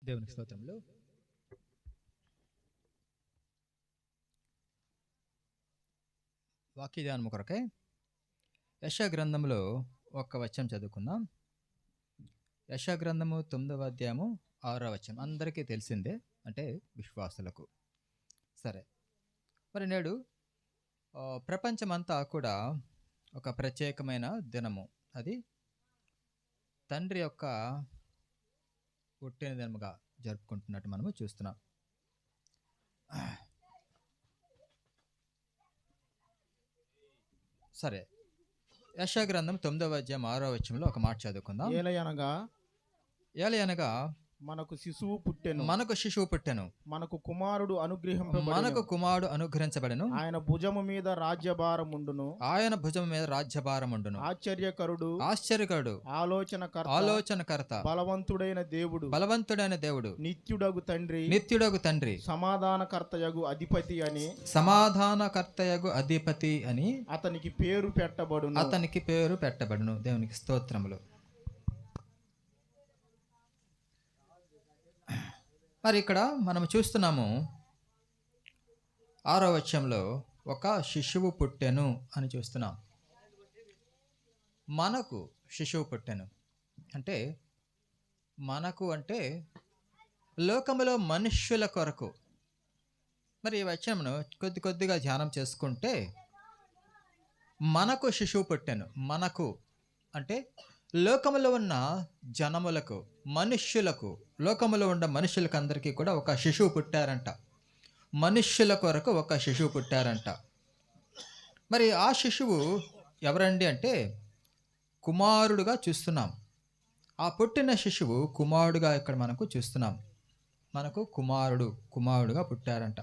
దేవునికి స్తోత్రములు. వాక్య ధ్యానము కొరకై యెషయా గ్రంథంలో ఒక వచనం చదువుకుందాం. యెషయా గ్రంథము 9వ అధ్యాయము 6వ వచనం అందరికీ తెలిసిందే, అంటే విశ్వాసులకు. సరే, మరి నేడు ప్రపంచమంతా కూడా ఒక ప్రత్యేకమైన దినము, అది తండ్రి యొక్క పుట్టిన దినముగా జరుపుకుంటున్నట్టు మనము చూస్తున్నాం. సరే, యెషయా గ్రంథం 9వ అధ్యాయం 6వ వచనంలో ఒక మాట చదువుకుందాం. ఏలయనగా మనకు శిశువు పుట్టెను, మనకు శిశువు పుట్టెను, మనకు కుమారుడు మనకు కుమారుడు అనుగ్రహించబడెను, ఆయన భుజము మీద రాజ్యభారముండును, ఆయన భుజం మీద రాజ్యభారముండును. ఆశ్చర్యకరుడు, ఆలోచనకర్త, బలవంతుడైన దేవుడు, నిత్యుడగు తండ్రి, సమాధానకర్తయగు అధిపతి అని అతనికి పేరు పెట్టబడును. దేవునికి స్తోత్రములు. మరి ఇక్కడ మనం చూస్తున్నాము 6వ వచనంలో ఒక శిశువు పుట్టెను అని చూస్తున్నాం. మనకు శిశువు పుట్టెను అంటే, మనకు అంటే లోకములో మనుష్యుల కొరకు. మరి ఈ వచనమును కొద్దిగా ధ్యానం చేసుకుంటే, మనకు శిశువు పుట్టెను, మనకు అంటే లోకములో ఉన్న జనములకు, మనుష్యులకు, లోకములో ఉన్న మనుష్యులకు అందరికీ కూడా ఒక శిశువు పుట్టారంట. మనుష్యుల కొరకు ఒక శిశువు పుట్టారంట. మరి ఆ శిశువు ఎవరండి అంటే, కుమారుడుగా చూస్తున్నాం. ఆ పుట్టిన శిశువు కుమారుడుగా ఇక్కడ మనకు చూస్తున్నాం. మనకు కుమారుడుగా పుట్టారంట.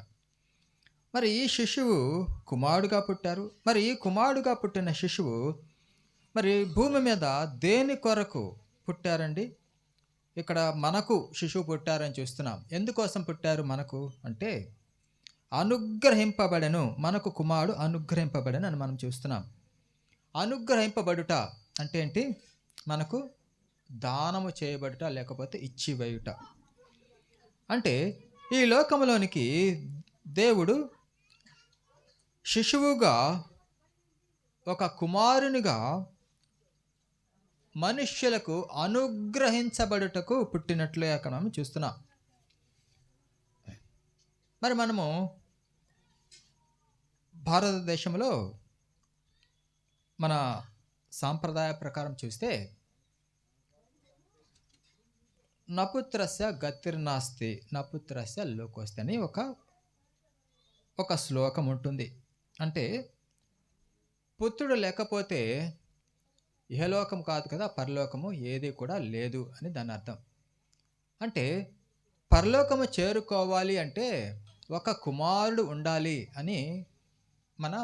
మరి ఈ శిశువు కుమారుడుగా పుట్టారు. మరి ఈ కుమారుడుగా పుట్టిన శిశువు మరి భూమి మీద దేని కొరకు పుట్టారండి? ఇక్కడ మనకు శిశువు పుట్టారని చూస్తున్నాం. ఎందుకోసం పుట్టారు మనకు అంటే, అనుగ్రహింపబడెను, మనకు కుమారుడు అనుగ్రహింపబడెను అని మనం చూస్తున్నాం. అనుగ్రహింపబడుట అంటే ఏంటి? మనకు దానము చేయబడుట, లేకపోతే ఇచ్చివేయుట. అంటే ఈ లోకంలోనికి దేవుడు శిశువుగా, ఒక కుమారునిగా మనుష్యులకు అనుగ్రహించబడుటకు పుట్టినట్లే అక్కడ మనం చూస్తున్నాం. మరి మనము భారతదేశంలో మన సాంప్రదాయ ప్రకారం చూస్తే, నపుత్రస్య గతిర్నాస్తి నపుత్రస్య లోకోస్తి అని ఒక శ్లోకం ఉంటుంది. అంటే పుత్రుడు లేకపోతే ఇహలోకం కాదు కదా, పరలోకము ఏది కూడా లేదు అని దాని అర్థం. అంటే పరలోకము చేరుకోవాలి అంటే ఒక కుమారుడు ఉండాలి అని మన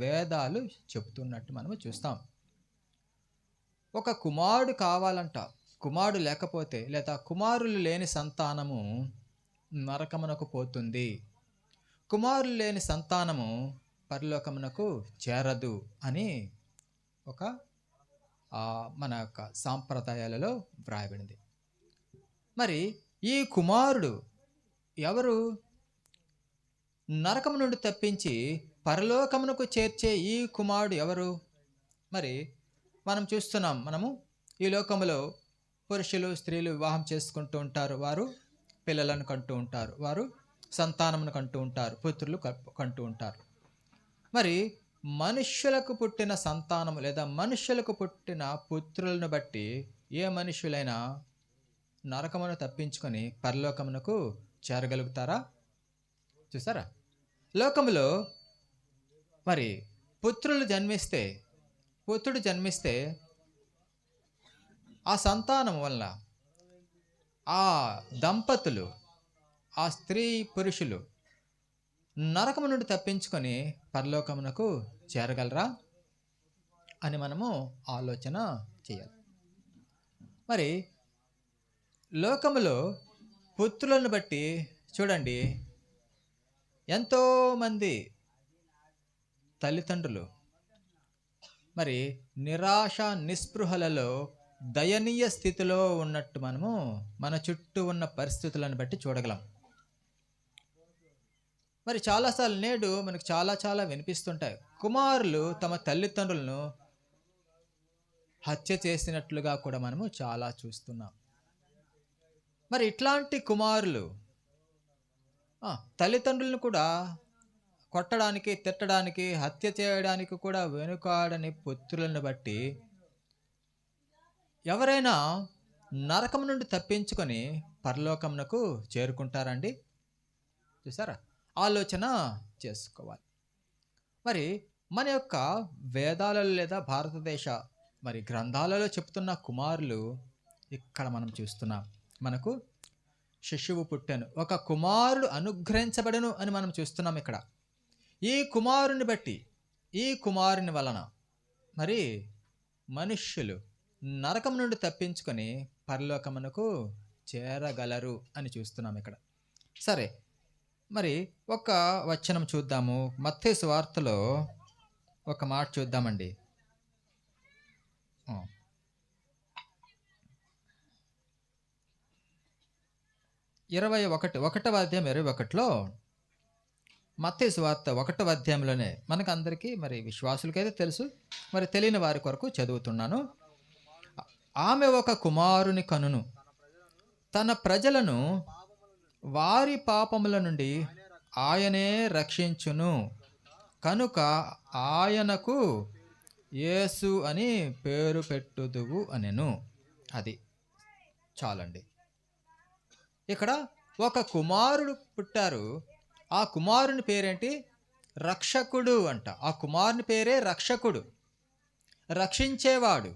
వేదాలు చెప్తున్నట్టు మనము చూస్తాం. ఒక కుమారుడు కావాలంట. కుమారుడు లేకపోతే, లేదా కుమారులు లేని సంతానము నరకమునకు పోతుంది. కుమారులు లేని సంతానము పరలోకమునకు చేరదు అని మన యొక్క సాంప్రదాయాలలో వ్రాయబడింది. మరి ఈ కుమారుడు ఎవరు? నరకము నుండి తప్పించి పరలోకమునకు చేర్చే ఈ కుమారుడు ఎవరు? మరి మనం చూస్తున్నాం, మనము ఈ లోకములో పురుషులు స్త్రీలు వివాహం చేసుకుంటూ ఉంటారు. వారు పిల్లలను కంటూ ఉంటారు, వారు సంతానమును కంటూ ఉంటారు, పుత్రులు కంటూ ఉంటారు. మరి మనుష్యులకు పుట్టిన సంతానము లేదా మనుష్యులకు పుట్టిన పుత్రులను బట్టి ఏ మనుష్యులైనా నరకమును తప్పించుకొని పరలోకమునకు చేరగలుగుతారా? చూసారా? లోకములో మరి పుత్రుడు జన్మిస్తే ఆ సంతానం వల్ల ఆ దంపతులు, ఆ స్త్రీ పురుషులు నరకము నుండి తప్పించుకొని పరలోకమునకు చేరగలరా అని మనము ఆలోచన చేయాలి. మరి లోకములో పుత్రులను బట్టి చూడండి, ఎంతోమంది తల్లిదండ్రులు మరి నిరాశ నిస్పృహలలో దయనీయ స్థితిలో ఉన్నట్టు మనము మన చుట్టూ ఉన్న పరిస్థితులను బట్టి చూడగలం. మరి చాలాసార్లు నేడు మనకు చాలా చాలా వినిపిస్తుంటాయి, కుమారులు తమ తల్లిదండ్రులను హత్య చేసినట్లుగా కూడా మనము చాలా చూస్తున్నాం. మరి ఇట్లాంటి కుమారులు తల్లిదండ్రులను కూడా కొట్టడానికి, తిట్టడానికి, హత్య చేయడానికి కూడా వెనుకాడని పుత్రులను బట్టి ఎవరైనా నరకం నుండి తప్పించుకొని పరలోకమునకు చేరుకుంటారండి? చూసారా? ఆలోచన చేసుకోవాలి. మరి మన యొక్క వేదాలలో లేదా భారతదేశ మరి గ్రంథాలలో చెప్తున్న కుమారులు ఇక్కడ మనం చూస్తున్నాం. మనకు శిశువు పుట్టెను, ఒక కుమారుడు అనుగ్రహించబడను అని మనం చూస్తున్నాం ఇక్కడ. ఈ కుమారుని బట్టి, ఈ కుమారుని వలన మరి మనుష్యులు నరకం నుండి తప్పించుకొని పరలోకమునకు చేరగలరు అని చూస్తున్నాం ఇక్కడ. సరే, మరి ఒక వచనం చూద్దాము. మత్తయి సువార్తలో ఒక మాట చూద్దామండి. 21వ అధ్యాయం 21లో మత్తయి సువార్త 1వ అధ్యాయంలోనే మనకు అందరికీ మరి విశ్వాసులకైతే తెలుసు, మరి తెలియని వారి కొరకు చదువుతున్నాను. ఆమె ఒక కుమారుని కనును, తన ప్రజలను వారి పాపముల నుండి ఆయనే రక్షించును, కనుక ఆయనకు యేసు అని పేరు పెట్టుదువు అనెను. అది చాలండి. ఇక్కడ ఒక కుమారుడు పుట్టారు. ఆ కుమారుని పేరేంటి? రక్షకుడు అంట. ఆ కుమారుని పేరే రక్షకుడు, రక్షించేవాడు.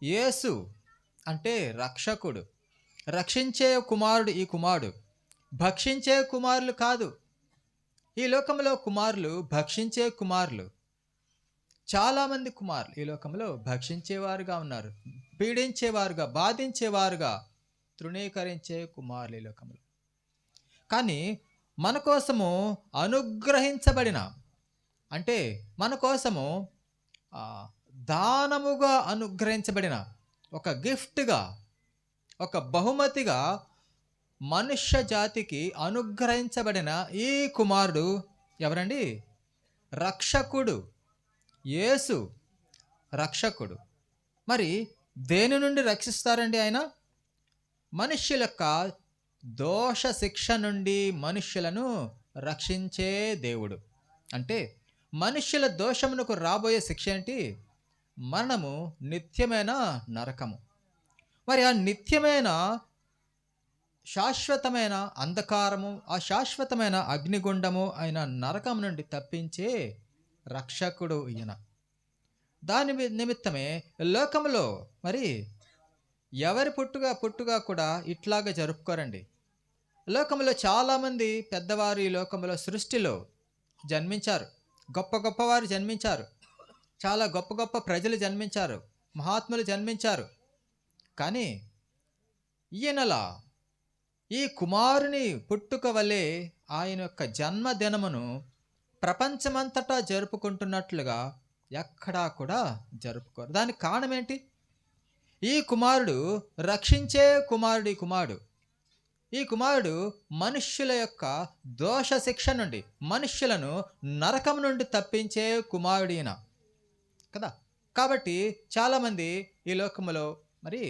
యేసు అంటే రక్షకుడు, రక్షించే కుమారుడు. ఈ కుమారుడు భక్షించే కుమారులు కాదు. ఈ లోకంలో కుమారులు భక్షించే కుమారులు. చాలామంది కుమారులు ఈ లోకంలో భక్షించేవారుగా ఉన్నారు, పీడించేవారుగా, బాధించేవారుగా, తృణీకరించే కుమారులు ఈ లోకంలో. కానీ మన కోసము అనుగ్రహించబడిన, అంటే మన కోసము దానముగా అనుగ్రహించబడిన, ఒక గిఫ్ట్గా, ఒక బహుమతిగా మనుష్య జాతికి అనుగ్రహించబడిన ఈ కుమారుడు ఎవరండి? రక్షకుడు, యేసు రక్షకుడు. మరి దేని నుండి రక్షిస్తారండి ఆయన? మనుష్యుల యొక్క దోష శిక్ష నుండి మనుష్యులను రక్షించే దేవుడు. అంటే మనుష్యుల దోషమునకు రాబోయే శిక్ష ఏంటి? మరణము, నిత్యమైన నరకము. మరి ఆ నిత్యమైన శాశ్వతమైన అంధకారము, ఆ శాశ్వతమైన అగ్నిగుండము అయిన నరకం నుండి తప్పించే రక్షకుడు ఈయన. దాని నిమిత్తమే లోకంలో మరి ఎవరి పుట్టుగా కూడా ఇట్లాగా జరుపుకోరండి. లోకంలో చాలామంది పెద్దవారు ఈ లోకంలో సృష్టిలో జన్మించారు, గొప్ప గొప్పవారు జన్మించారు, చాలా గొప్ప గొప్ప ప్రజలు జన్మించారు, మహాత్ములు జన్మించారు. కానీ ఈయనలా ఈ కుమారుని పుట్టుక వలె ఆయన యొక్క జన్మదినమును ప్రపంచమంతటా జరుపుకుంటున్నట్లుగా ఎక్కడా కూడా జరుపుకోరు. దానికి కారణం ఏంటి? ఈ కుమారుడు రక్షించే కుమారుడు. ఈ కుమారుడు మనుష్యుల యొక్క దోష శిక్ష నుండి, మనుష్యులను నరకం నుండి తప్పించే కుమారుడిన కదా. కాబట్టి చాలామంది ఈ లోకంలో మరి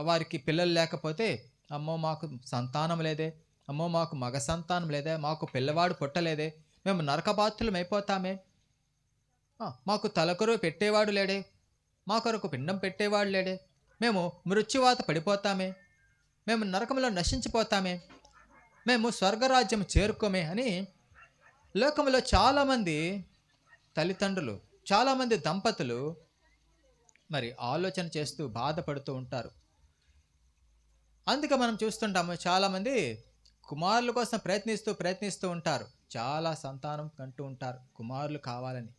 వారికి పిల్లలు లేకపోతే, అమ్మో మాకు సంతానం లేదే, అమ్మో మాకు మగ సంతానం లేదే, మాకు పిల్లవాడు పుట్టలేదే, మేము నరకపాత్రులం అయిపోతామే, మాకు తలకొరువు పెట్టేవాడు లేడే, మా కొరకు పిండం పెట్టేవాడు లేడే, మేము మృత్యువాత పడిపోతామే, మేము నరకంలో నశించిపోతామే, మేము స్వర్గరాజ్యం చేరుకోమే అని లోకంలో చాలామంది తల్లిదండ్రులు, చాలామంది దంపతులు మరి ఆలోచన చేస్తూ బాధపడుతూ ఉంటారు. అందుకే మనం చూస్తుంటాము, చాలామంది కుమారుల కోసం ప్రయత్నిస్తూ ఉంటారు, చాలా సంతానం కంటూ ఉంటారు కుమారులు కావాలని.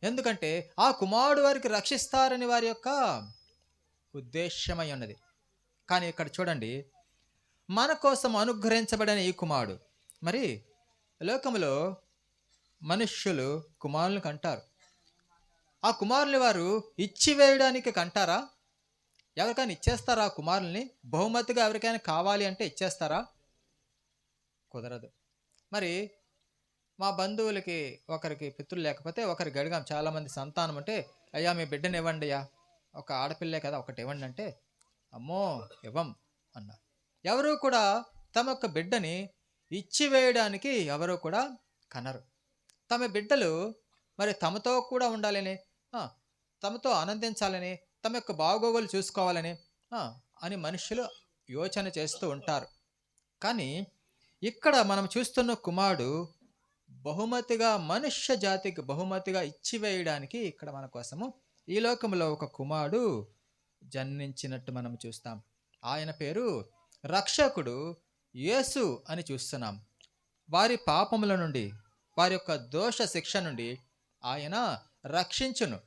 ఎందుకంటే ఆ కుమారుడు వారికి రక్షిస్తారని వారి యొక్క ఉద్దేశమై ఉన్నది. కానీ ఇక్కడ చూడండి, మన కోసం అనుగ్రహించబడిన ఈ కుమారుడు, మరి లోకంలో మనుష్యులు కుమారులను కంటారు. ఆ కుమారుని వారు ఇచ్చివేయడానికి కంటారా? ఎవరికైనా ఇచ్చేస్తారా కుమారుల్ని? బహుమతిగా ఎవరికైనా కావాలి అంటే ఇచ్చేస్తారా? కుదరదు. మరి మా బంధువులకి ఒకరికి పితృలు లేకపోతే ఒకరికి అడిగాం, చాలామంది సంతానం అంటే, అయ్యా మీ బిడ్డని ఇవ్వండి అయ్యా, ఒక ఆడపిల్లే కదా ఒకటి ఇవ్వండి అంటే, అమ్మో ఇవ్వం అన్నారు. ఎవరు కూడా తమ యొక్క బిడ్డని ఇచ్చివేయడానికి ఎవరు కూడా కనరు. తమ బిడ్డలు మరి తమతో కూడా ఉండాలని, తమతో ఆనందించాలని, తమ యొక్క బాగోగులు చూసుకోవాలని అని మనుషులు యోచన చేస్తూ ఉంటారు. కానీ ఇక్కడ మనం చూస్తున్న కుమారుడు బహుమతిగా, మనుష్య జాతికి బహుమతిగా ఇచ్చివేయడానికి ఇక్కడ మన కోసము ఈ లోకంలో ఒక కుమారుడు జన్మించినట్టు మనం చూస్తాం. ఆయన పేరు రక్షకుడు యేసు అని చూస్తున్నాం. వారి పాపముల నుండి, వారి యొక్క దోష శిక్ష నుండి ఆయన రక్షించును.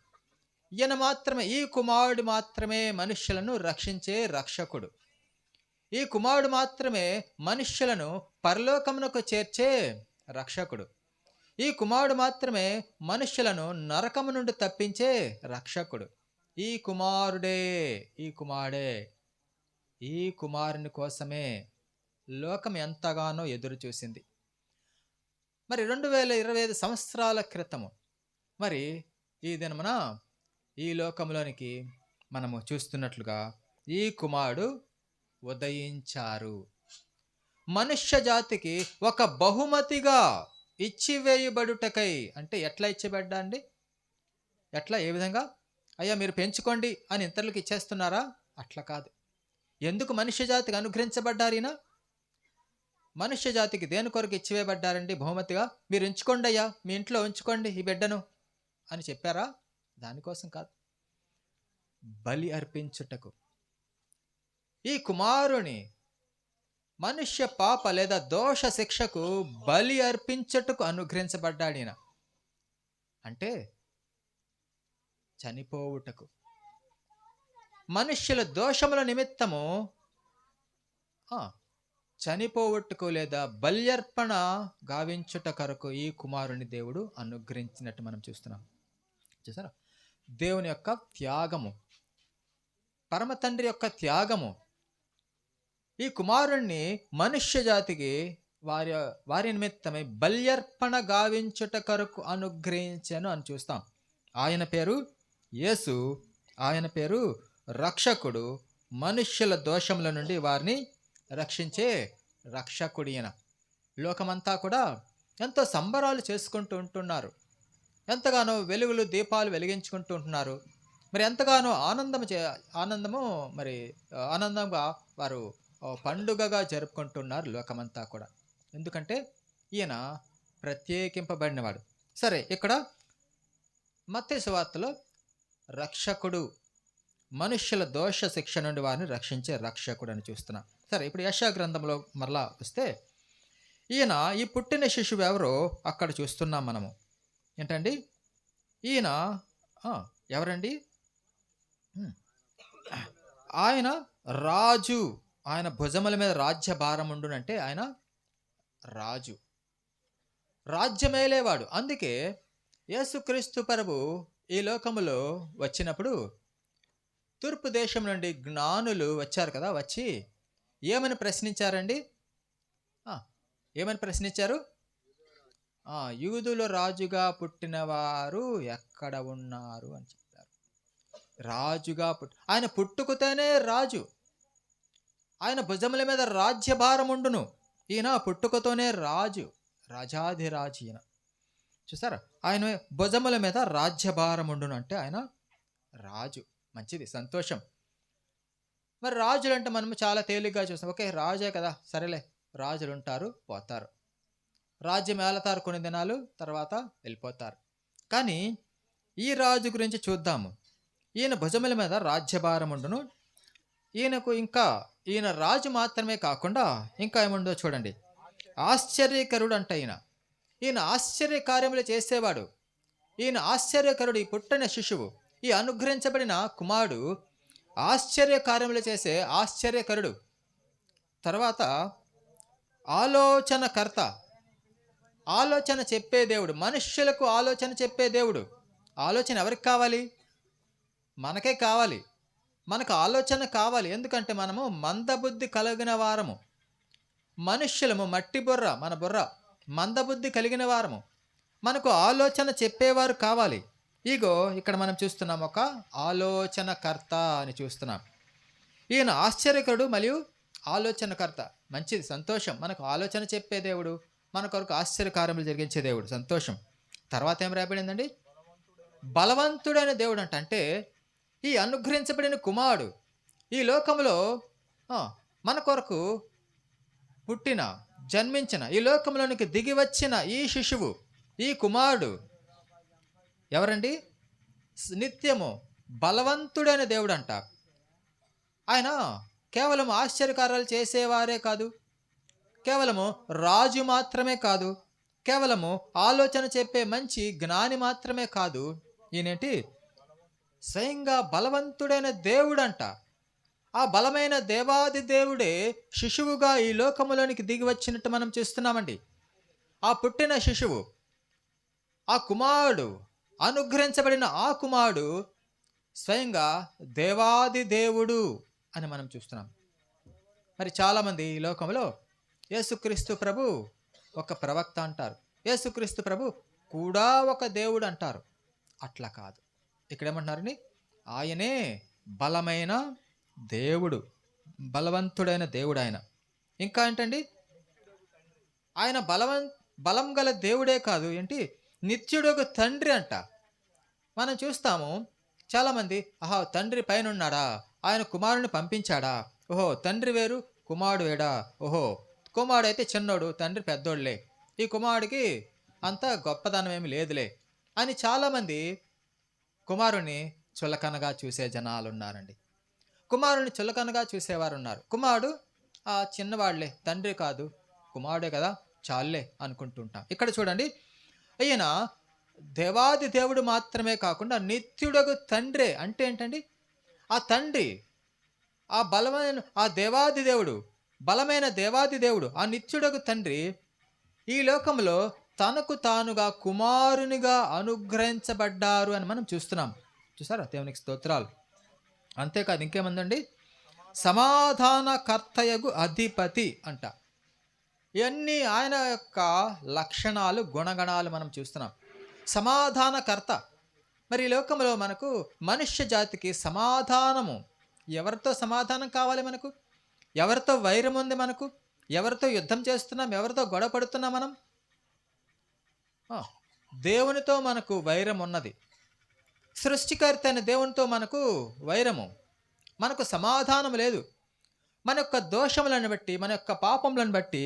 ఈయన మాత్రమే, ఈ కుమారుడు మాత్రమే మనుష్యులను రక్షించే రక్షకుడు. ఈ కుమారుడు మాత్రమే మనుష్యులను పరలోకమునకు చేర్చే రక్షకుడు. ఈ కుమారుడు మాత్రమే మనుష్యులను నరకము నుండి తప్పించే రక్షకుడు. ఈ కుమారుడే, ఈ కుమారుని కోసమే లోకం ఎంతగానో ఎదురు చూసింది. మరి 2025 సంవత్సరాల క్రితము మరి ఈ దినమున ఈ లోకంలోనికి మనము చూస్తున్నట్లుగా ఈ కుమారుడు ఉదయించారు. మనుష్య జాతికి ఒక బహుమతిగా ఇచ్చివేయబడుటకై. అంటే ఎట్లా ఇచ్చిబడ్డా అండి? ఎట్లా, ఏ విధంగా? అయ్యా మీరు పెంచుకోండి అని ఇతరులకు ఇచ్చేస్తున్నారా? అట్లా కాదు. ఎందుకు మనుష్య జాతికి అనుగ్రహించబడ్డారు ఈయన? మనుష్య జాతికి దేని కొరకు ఇచ్చివేయబడ్డారండి బహుమతిగా? మీరు ఉంచుకోండి అయ్యా, మీ ఇంట్లో ఉంచుకోండి ఈ బిడ్డను అని చెప్పారా? దానికోసం కాదు, బలి అర్పించుటకు. ఈ కుమారుని మనుష్య పాప లేదా దోష శిక్షకు బలి అర్పించుటకు అనుగ్రహించబడ్డాడు ఈయన. అంటే చనిపోవుటకు, మనుష్యుల దోషముల నిమిత్తము చనిపోవట్టుకు లేదా బల్యర్పణ గావించుట కొరకు ఈ కుమారుని దేవుడు అనుగ్రహించినట్టు మనం చూస్తున్నాం. చూసారా, దేవుని యొక్క త్యాగము, పరమ తండ్రి యొక్క త్యాగము ఈ కుమారుణ్ణి మనుష్య జాతికి వారి నిమిత్తమై బల్యర్పణ గావించుట కొరకు అనుగ్రహించాను అని చూస్తాం. ఆయన పేరు యేసు, ఆయన పేరు రక్షకుడు, మనుష్యుల దోషముల నుండి వారిని రక్షించే రక్షకుడియన. లోకమంతా కూడా ఎంతో సంబరాలు చేసుకుంటూ ఉంటున్నారు, ఎంతగానో వెలుగులు దీపాలు వెలిగించుకుంటూ ఉంటున్నారు. మరి ఎంతగానో ఆనందంగా వారు పండుగగా జరుపుకుంటున్నారు లోకమంతా కూడా. ఎందుకంటే ఈయన ప్రత్యేకింపబడినవాడు. సరే, ఇక్కడ మత్తయి సువార్తలో రక్షకుడు, మనుష్యుల దోష శిక్ష నుండి వారిని రక్షించే రక్షకుడు అని చూస్తున్నాం. సరే, ఇప్పుడు యెషయా గ్రంథంలో మరలా వస్తే ఈయన ఈ పుట్టిన శిశువు ఎవరో అక్కడ చూస్తున్నాం మనము. ఏంటండి ఈయన? ఎవరండి? ఆయన రాజు, ఆయన భుజముల మీద రాజ్య భారముండునంటే ఆయన రాజు, రాజ్యమేలేవాడు. అందుకే యేసుక్రీస్తు ప్రభు ఈ లోకములో వచ్చినప్పుడు తూర్పు దేశం నుండి జ్ఞానులు వచ్చారు కదా, వచ్చి ఏమని ప్రశ్నించారండి? ఏమని ప్రశ్నించారు? యూదుల రాజుగా పుట్టినవారు ఎక్కడ ఉన్నారు అని చెప్పారు. రాజుగా ఆయన పుట్టుకతోనే రాజు, ఆయన భుజముల మీద రాజ్యభారముండును. ఈయన పుట్టుకతోనే రాజు, రాజాధిరాజు ఈయన. చూసారా, ఆయన భుజముల మీద రాజ్యభారముండును అంటే ఆయన రాజు. మంచిది, సంతోషం. మరి రాజులు అంటే మనము చాలా తేలిగ్గా చూస్తాం. ఓకే, రాజే కదా, సరేలే, రాజులు ఉంటారు, పోతారు, రాజ్యం ఏలతారు కొన్ని దినాలు, తర్వాత వెళ్ళిపోతారు. కానీ ఈ రాజు గురించి చూద్దాము. ఈయన భుజముల మీద రాజ్యభారముండును. ఈయన రాజు మాత్రమే కాకుండా ఇంకా ఏముందో చూడండి. ఆశ్చర్యకరుడు అంట ఈయన ఆశ్చర్య కార్యములు చేసేవాడు. ఈయన ఆశ్చర్యకరుడు, ఈ పుట్టిన శిశువు, ఈ అనుగ్రహించబడిన కుమారుడు ఆశ్చర్య కార్యములు చేసే ఆశ్చర్యకరుడు. తర్వాత ఆలోచనకర్త, ఆలోచన చెప్పే దేవుడు, మనుష్యులకు ఆలోచన చెప్పే దేవుడు. ఆలోచన ఎవరికి కావాలి? మనకే కావాలి. మనకు ఆలోచన కావాలి. ఎందుకంటే మనము మందబుద్ధి కలిగిన వారము, మనుష్యులము, మట్టి బుర్ర, మన బుర్ర మందబుద్ధి కలిగిన వారము. మనకు ఆలోచన చెప్పేవారు కావాలి. ఇగో ఇక్కడ మనం చూస్తున్నాం, ఒక ఆలోచనకర్త అని చూస్తున్నాం. ఈయన ఆశ్చర్యకరుడు మరియు ఆలోచనకర్త. మంచిది, సంతోషం. మనకు ఆలోచన చెప్పే దేవుడు, మన కొరకు ఆశ్చర్యకార్యములు జరిగించే దేవుడు, సంతోషం. తర్వాత ఏం రాయబడిందండి? బలవంతుడైన దేవుడు అంట. అంటే ఈ అనుగ్రహించబడిన కుమారుడు ఈ లోకంలో మన కొరకు పుట్టిన, జన్మించిన, ఈ లోకంలోనికి దిగి వచ్చిన ఈ శిశువు, ఈ కుమారుడు ఎవరండి? నిత్యము బలవంతుడైన దేవుడు అంట. ఆయన కేవలం ఆశ్చర్యకార్యాలు చేసేవారే కాదు, కేవలము రాజు మాత్రమే కాదు, కేవలము ఆలోచన చెప్పే మంచి జ్ఞాని మాత్రమే కాదు. ఈయనేంటి? స్వయంగా బలవంతుడైన దేవుడంట. ఆ బలమైన దేవాది దేవుడే శిశువుగా ఈ లోకములోనికి దిగి వచ్చినట్టు మనం చూస్తున్నామండి. ఆ పుట్టిన శిశువు, ఆ కుమారుడు, అనుగ్రహించబడిన ఆ కుమారుడు స్వయంగా దేవాది దేవుడు అని మనం చూస్తున్నాం. మరి చాలామంది ఈ లోకంలో యేసుక్రీస్తు ప్రభు ఒక ప్రవక్త అంటారు, యేసుక్రీస్తు ప్రభు కూడా ఒక దేవుడు అంటారు. అట్లా కాదు. ఇక్కడ ఏమంటున్నారని? ఆయనే బలమైన దేవుడు, బలవంతుడైన దేవుడు ఆయన. ఇంకా ఏంటండి? ఆయన బలం గల దేవుడే కాదు, ఏంటి? నిత్యుడు ఒక తండ్రి అంట. మనం చూస్తాము చాలామంది, తండ్రి పైన ఉన్నాడా, ఆయన కుమారుని పంపించాడా, ఓహో తండ్రి వేరు కుమారుడు వేడా, ఓహో కుమారుడు అయితే చిన్నోడు, తండ్రి పెద్దోడులే, ఈ కుమారుడికి అంత గొప్పదనం ఏమి లేదులే అని చాలామంది కుమారుని చులకనగా చూసే జనాలు ఉన్నారండి. కుమారుని చులకనగా చూసేవారు ఉన్నారు. కుమారుడు చిన్నవాళ్లే, తండ్రి కాదు, కుమారుడే కదా, చాలులే అనుకుంటుంటాం. ఇక్కడ చూడండి, ఈయన దేవాది దేవుడు మాత్రమే కాకుండా నిత్యుడగు తండ్రే. అంటే ఏంటండి? ఆ తండ్రి, ఆ బలమైన, ఆ దేవాది దేవుడు, బలమైన దేవాది దేవుడు, ఆ నిత్యుడగు తండ్రి ఈ లోకంలో తనకు తానుగా కుమారునిగా అనుగ్రహించబడ్డారు అని మనం చూస్తున్నాం. చూసారా? దేవునికి స్తోత్రాలు. అంతేకాదు, ఇంకేమందండి? సమాధానకర్తయగు అధిపతి అంట. ఇవన్నీ ఆయన యొక్క లక్షణాలు, గుణగణాలు మనం చూస్తున్నాం. సమాధానకర్త. మరి ఈ లోకంలో మనకు మనుష్య జాతికి సమాధానము, ఎవరితో సమాధానం కావాలి మనకు? ఎవరితో వైరం ఉంది మనకు? ఎవరితో యుద్ధం చేస్తున్నాం? ఎవరితో గొడవ పడుతున్నాం మనం? దేవునితో మనకు వైరం ఉన్నది. సృష్టికర్త అయిన దేవునితో మనకు వైరము, మనకు సమాధానం లేదు. మన యొక్క దోషములను బట్టి, మన యొక్క పాపములను బట్టి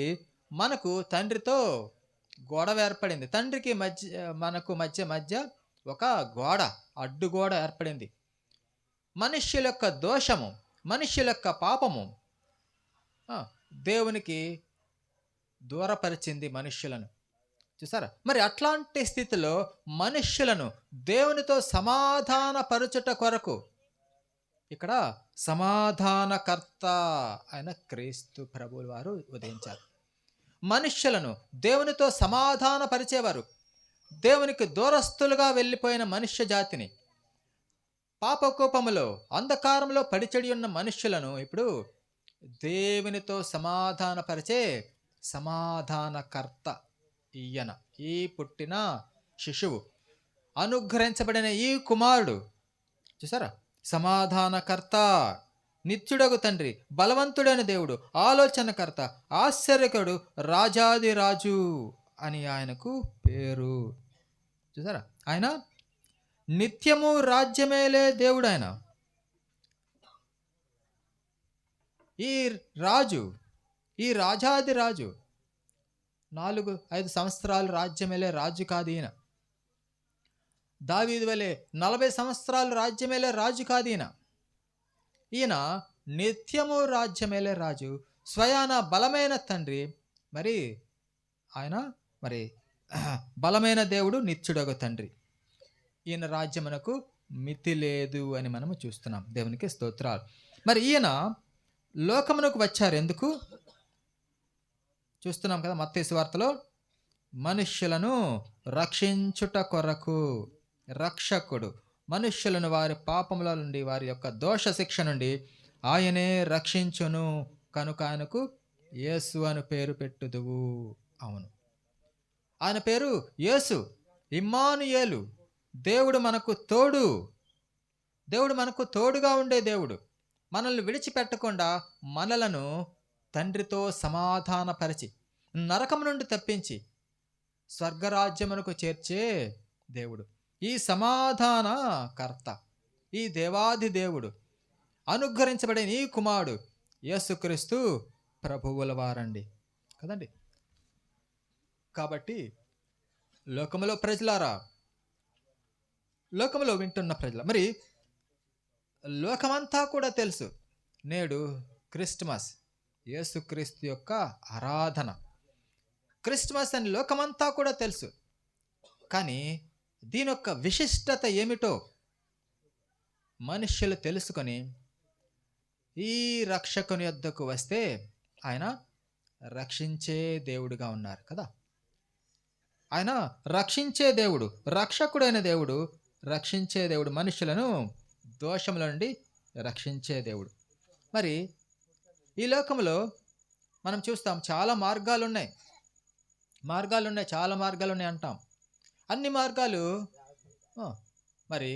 మనకు తండ్రితో గొడవ ఏర్పడింది. తండ్రికి మనకు మధ్య ఒక గోడ, అడ్డుగోడ ఏర్పడింది. మనుష్యుల యొక్క దోషము, మనుష్యుల యొక్క పాపము దేవునికి దూరపరిచింది మనుష్యులను. చూసారా? మరి అట్లాంటి స్థితిలో మనుష్యులను దేవునితో సమాధానపరచుట కొరకు ఇక్కడ సమాధానకర్త అయిన క్రీస్తు ప్రభువుల వారు ఉదయించారు. మనుష్యులను దేవునితో సమాధానపరిచేవారు, దేవునికి దూరస్తులుగా వెళ్ళిపోయిన మనుష్య జాతిని, పాపకోపములో అంధకారంలో పడిచెడి ఉన్న మనుష్యులను ఇప్పుడు దేవునితో సమాధానపరిచే సమాధానకర్త ఈయన, ఈ పుట్టిన శిశువు, అనుగ్రహించబడిన ఈ కుమారుడు. చూసారా? సమాధానకర్త, నిత్యుడగు తండ్రి, బలవంతుడైన దేవుడు, ఆలోచనకర్త, ఆశ్చర్యకరుడు, రాజాది రాజు అని ఆయనకు పేరు. చూసారా? ఆయన నిత్యము రాజ్యమేలే దేవుడు. ఆయన ఈ రాజు, ఈ రాజాది రాజు. 4-5 సంవత్సరాలు రాజ్యమేలే రాజు కాదు ఈయన. దావీదు వలె 40 సంవత్సరాలు రాజ్యమేలే రాజు కాదు ఈయన. ఈయన నిత్యము రాజ్యమేలే రాజు, స్వయాన బలమైన తండ్రి. మరి ఆయన బలమైన దేవుడు, నిత్యుడొక తండ్రి. ఈయన రాజ్యమునకు మితి లేదు అని మనము చూస్తున్నాం. దేవునికి స్తోత్రాలు. మరి ఈయన లోకమునకు వచ్చారు ఎందుకు? చూస్తున్నాం కదా మత్తయి సువార్తలో, మనుష్యులను రక్షించుట కొరకు. రక్షకుడు, మనుష్యులను వారి పాపముల నుండి, వారి యొక్క దోష శిక్ష నుండి ఆయనే రక్షించును. కనుక ఆయనకు యేసు అని పేరు పెట్టుదువు. అవును, ఆయన పేరు యేసు, ఇమ్మానుయేలు, దేవుడు మనకు తోడు. దేవుడు మనకు తోడుగా ఉండే దేవుడు, మనల్ని విడిచిపెట్టకుండా మనలను తండ్రితో సమాధానపరిచి నరకం నుండి తప్పించి స్వర్గరాజ్యమునకు చేర్చే దేవుడు, ఈ సమాధాన కర్త, ఈ దేవాది దేవుడు, అనుగ్రహించబడే నీ కుమారుడు యేసుక్రీస్తు ప్రభువుల వారండి కదండి. కాబట్టి లోకములో ప్రజలారా, లోకములో వింటున్న ప్రజల, మరి లోకమంతా కూడా తెలుసు నేడు క్రిస్మస్, యేసుక్రీస్తు యొక్క ఆరాధన. క్రిస్మస్ అని లోకమంతా కూడా తెలుసు, కానీ దీని యొక్క విశిష్టత ఏమిటో మనుష్యులు తెలుసుకొని ఈ రక్షకుని యొద్దకు వస్తే ఆయన రక్షించే దేవుడుగా ఉన్నారు కదా. ఆయన రక్షించే దేవుడు, రక్షకుడైన దేవుడు, రక్షించే దేవుడు, మనుషులను దోషముల నుండి రక్షించే దేవుడు. మరి ఈ లోకంలో మనం చూస్తాం చాలా మార్గాలు ఉన్నాయి, చాలా మార్గాలు ఉన్నాయి అంటాం. అన్ని మార్గాలు మరి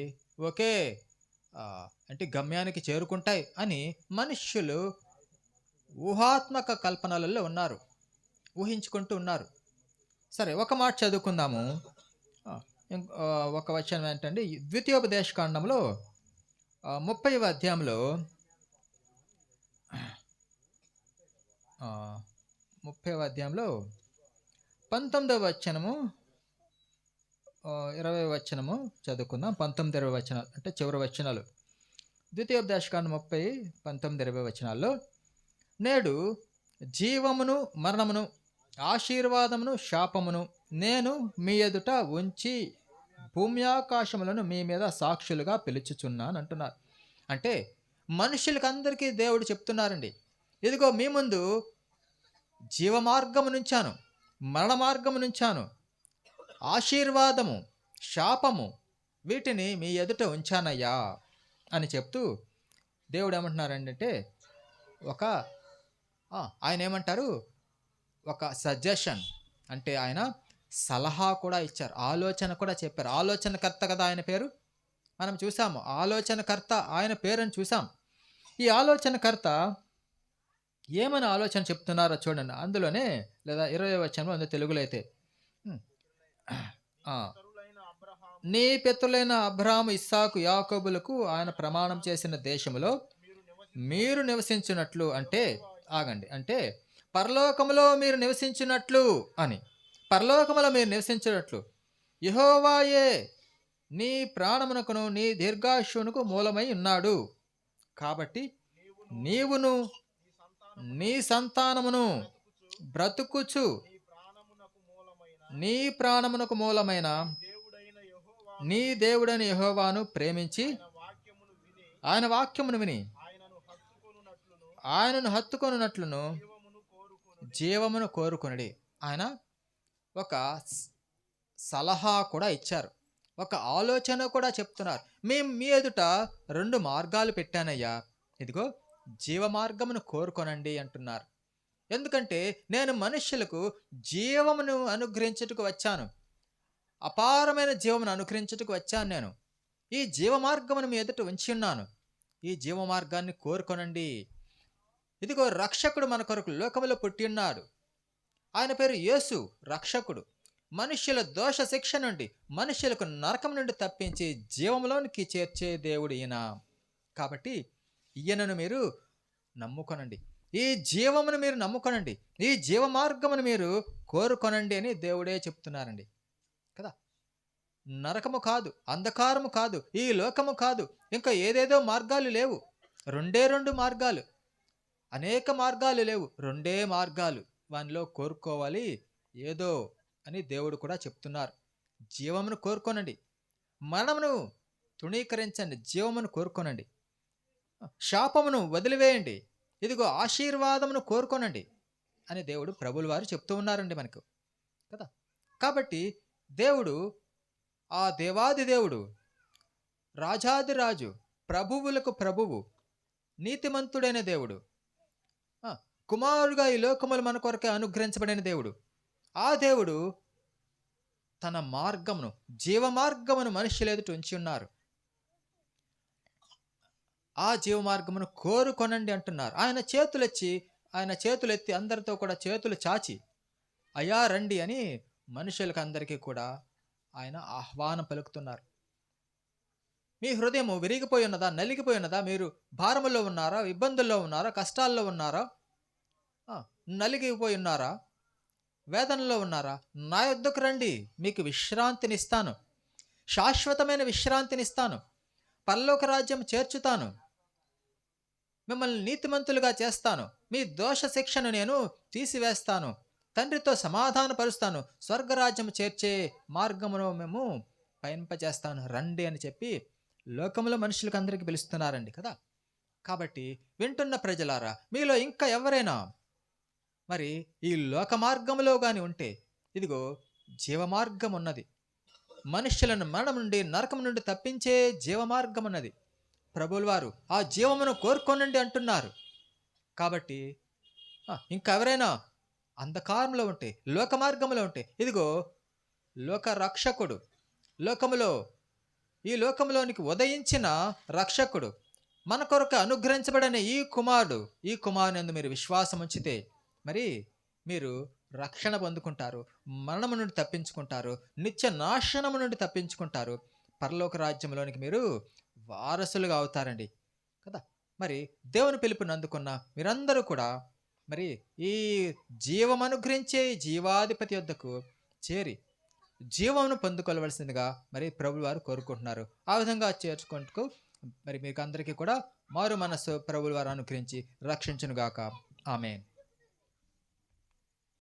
ఒకే అంటే గమ్యానికి చేరుకుంటాయి అని మనుష్యులు ఊహాత్మక కల్పనలలో ఉన్నారు, ఊహించుకుంటూ ఉన్నారు. సరే, ఒక మాట చదువుకుందాము. ఒక వచనం ఏంటంటే ద్వితీయోపదేశకాండంలో 30వ అధ్యాయంలో 30వ అధ్యాయంలో 19వ వచనము 20వ వచనము చదువుకుందాం. 19, 20 వచనాలు అంటే చివరి వచనాలు. ద్వితీయోపదేశకాండం 30, 19, 20 వచనాల్లో, నేడు జీవమును మరణమును, ఆశీర్వాదమును శాపమును నేను మీ ఎదుట ఉంచి భూమ్యాకాశములను మీ మీద సాక్షులుగా పిలుచుచున్నాను అంటున్నారు. అంటే మనుషులకి అందరికీ దేవుడు చెప్తున్నారండి, ఇదిగో మీ ముందు జీవ మార్గము నుంచాను, మరణ మార్గము నుంచాను, ఆశీర్వాదము శాపము వీటిని మీ ఎదుట ఉంచానయ్యా అని చెప్తూ దేవుడు ఏమంటున్నారంటే, ఆయన ఏమంటారు, ఒక సజెషన్ అంటే ఆయన సలహా కూడా ఇచ్చారు, ఆలోచన కూడా చెప్పారు. ఆలోచనకర్త కదా ఆయన పేరు, మనం చూసాము. ఆలోచనకర్త ఆయన పేరుని చూసాం. ఈ ఆలోచనకర్త ఏమని ఆలోచన చెప్తున్నారో చూడండి. అందులోనే లేదా 20వ వచనంలో ఉంది తెలుగులో అయితే, నీ పితరులైన అబ్రహాము, ఇస్సాకు, యాకోబులకు ఆయన ప్రమాణం చేసిన దేశములో మీరు నివసించినట్లు, అంటే ఆగండి, అంటే పరలోకములో మీరు నివసించినట్లు అని, పరలోకములో మీరు నివసించినట్లు యెహోవాయే నీ ప్రాణమునకును నీ దీర్ఘాయుష్యునకు మూలమై ఉన్నాడు. కాబట్టి నీవును నీ సంతానమును బ్రతుకుచు నీ ప్రాణమునకు మూలమైన నీ దేవుడైన యెహోవాను ప్రేమించి ఆయన వాక్యమును విని ఆయనను హత్తుకొనున్నట్లును జీవమును కోరుకొనుడి. ఆయన ఒక సలహా కూడా ఇచ్చారు, ఒక ఆలోచన కూడా చెప్తున్నారు. మేము మీ ఎదుట 2 మార్గాలు పెట్టానయ్యా, ఇదిగో జీవ మార్గమును కోరుకొనండి అంటున్నారు. ఎందుకంటే నేను మనుష్యులకు జీవమును అనుగ్రహించుటకు వచ్చాను, అపారమైన జీవమును అనుగ్రహించుటకు వచ్చాను. నేను ఈ జీవ మార్గమును మీ ఎదుట ఉంచి ఉన్నాను, ఈ జీవ మార్గాన్ని కోరుకొనండి. ఇదిగో రక్షకుడు మన కొరకు లోకములో పుట్టి ఉన్నాడు, ఆయన పేరు యేసు, రక్షకుడు. మనుష్యుల దోష శిక్ష నుండి, మనుష్యులకు నరకం నుండి తప్పించి జీవంలోనికి చేర్చే దేవుడు ఈయన. కాబట్టి ఈయనను మీరు నమ్ముకొనండి, ఈ జీవమును మీరు నమ్ముకొనండి, ఈ జీవ మార్గమును మీరు కోరుకొనండి అని దేవుడే చెప్తున్నారండి కదా. నరకము కాదు, అంధకారము కాదు, ఈ లోకము కాదు, ఇంకా ఏదేదో మార్గాలు లేవు. 2 మార్గాలు, అనేక మార్గాలు లేవు, 2 మార్గాలు. వానిలో కోరుకోవాలి ఏదో అని దేవుడు కూడా చెప్తున్నారు. జీవమును కోరుకోనండి, మరణమును తృణీకరించండి, జీవమును కోరుకోనండి, శాపమును వదిలివేయండి, ఇదిగో ఆశీర్వాదమును కోరుకోనండి అని దేవుడు ప్రభువుల వారు చెప్తూ ఉన్నారండి మనకు కదా. కాబట్టి దేవుడు, ఆ దేవాది దేవుడు రాజాది రాజు, ప్రభువులకు ప్రభువు, నీతిమంతుడైన దేవుడు, కుమారుడుగా ఈ లోకములు మన కొరకే అనుగ్రహించబడిన దేవుడు. ఆ దేవుడు తన మార్గమును, జీవ మార్గమును మనుష్యులు ఎదుట ఉంచి ఉన్నారు. ఆ జీవ మార్గమును కోరుకొనండి అంటున్నారు. ఆయన చేతులెత్తి అందరితో కూడా చేతులు చాచి అయ్యా రండి అని మనుషులకు అందరికీ కూడా ఆయన ఆహ్వానం పలుకుతున్నారు. మీ హృదయము విరిగిపోయి ఉన్నదా, నలిగిపోయి ఉన్నదా? మీరు భారములో ఉన్నారా, ఇబ్బందుల్లో ఉన్నారా, కష్టాల్లో ఉన్నారా, నలిగిపోయి ఉన్నారా, వేదనలో ఉన్నారా? నా యొద్దకు రండి, మీకు విశ్రాంతినిస్తాను, శాశ్వతమైన విశ్రాంతినిస్తాను, పరలోక రాజ్యం చేర్చుతాను, మిమ్మల్ని నీతిమంతులుగా చేస్తాను, మీ దోష శిక్షను నేను తీసివేస్తాను, తండ్రితో సమాధానపరుస్తాను, స్వర్గరాజ్యం చేర్చే మార్గమును మేము పయనింపజేస్తాను, రండి అని చెప్పి లోకంలో మనుషులకు అందరికీ పిలుస్తున్నారండి కదా. కాబట్టి వింటున్న ప్రజలారా, మీలో ఇంకా ఎవరైనా మరి ఈ లోక మార్గంలో కానీ ఉంటే, ఇదిగో జీవమార్గం ఉన్నది. మనుష్యులను మరణం నుండి, నరకం నుండి తప్పించే జీవమార్గం ఉన్నది. ప్రభువుల వారు ఆ జీవమును కోరుకోనండి అంటున్నారు. కాబట్టి ఇంకా ఎవరైనా అంధకారంలో ఉంటే, లోక మార్గంలో ఉంటే, ఇదిగో లోక రక్షకుడు, ఈ లోకంలోనికి ఉదయించిన రక్షకుడు, మన కొరకు అనుగ్రహించబడిన ఈ కుమారుని మీరు విశ్వాసం ఉంచితే మరి మీరు రక్షణ పొందుకుంటారు, మరణము నుండి తప్పించుకుంటారు, నిత్య నాశనము నుండి తప్పించుకుంటారు, పరలోక రాజ్యంలోనికి మీరు వారసులుగా అవుతారండి కదా. మరి దేవుని పిలుపుని అందుకున్న మీరందరూ కూడా మరి ఈ జీవం అనుగ్రహించే జీవాధిపతి వద్దకు చేరి జీవమును పొందుకోవలసిందిగా మరి ప్రభువు వారు కోరుకుంటున్నారు. ఆ విధంగా చేర్చుకుంటూ మరి మీకు అందరికీ కూడా మారు మనస్సు ప్రభువు వారు అనుగ్రహించి రక్షించునుగాక. ఆమేన్.